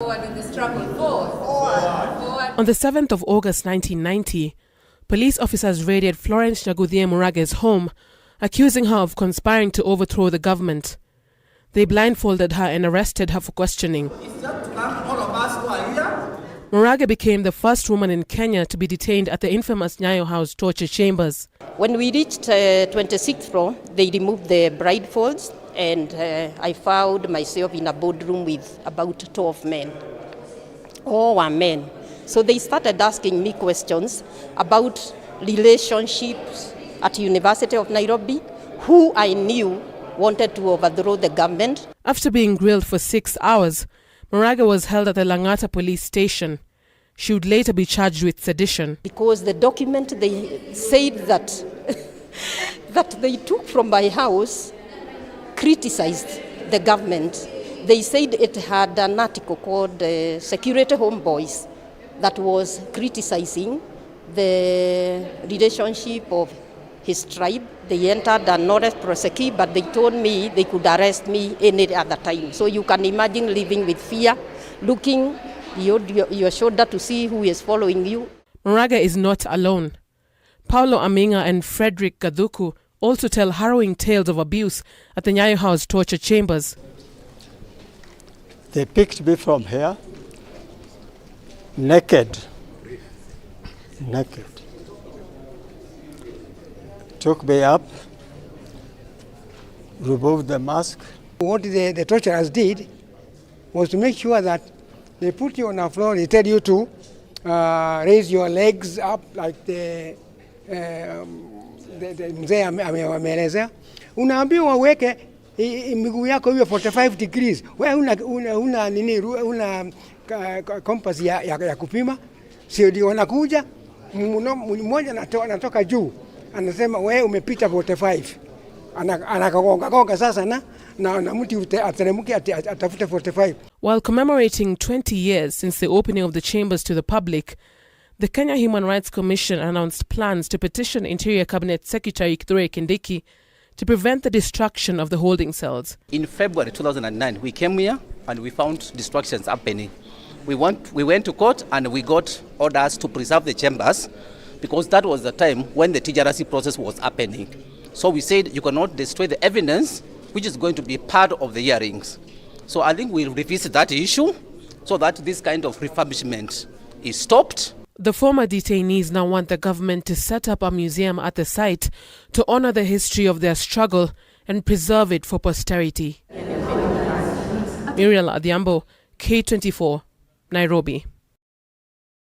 forward in the struggle. Forward. On the 7th of August 1990, police officers raided Florence Murage's home, accusing her of conspiring to overthrow the government. They blindfolded her and arrested her for questioning. Murage became the first woman in Kenya to be detained at the infamous Nyayo House torture chambers. When we reached 26th floor, they removed the blindfolds, and I found myself in a boardroom with about 12 men. All were men. So they started asking me questions about relationships at University of Nairobi, who I knew wanted to overthrow the government. After being grilled for 6 hours, Murage was held at the Langata police station. She would later be charged with sedition. Because the document they said that, that they took from my house criticized the government. They said it had an article called Security Homeboys that was criticizing the relationship of his tribe. They entered an arrest process, but they told me they could arrest me any other time. So you can imagine living with fear, looking your shoulder to see who is following you. Murage is not alone. Paulo Aminga and Frederick Gadhuku also tell harrowing tales of abuse at the Nyayo House torture chambers. They picked me from here, naked. Took me up, removed the mask. What the torturers did was to make sure that they put you on the floor. They tell you to raise your legs up like the mzee ameelezea. Unaambiwa uweke miguu yako hiyo 45 degrees. Wewe una compass ya kupima. Sio ndio wanakuja mmoja anatoka juu. Anasema wewe umepita 45. Anagonga sasa na mtu ateremke atafute 45. While commemorating 20 years since the opening of the chambers to the public, the Kenya Human Rights Commission announced plans to petition Interior Cabinet Secretary Kithure Kindiki to prevent the destruction of the holding cells. In February 2009, we came here and we found destructions happening. We went to court and we got orders to preserve the chambers because that was the time when the TJRC process was happening. So we said you cannot destroy the evidence which is going to be part of the hearings. So I think we'll revisit that issue so that this kind of refurbishment is stopped. The former detainees now want the government to set up a museum at the site to honor the history of their struggle and preserve it for posterity. Muriel Adhiambo, K24, Nairobi.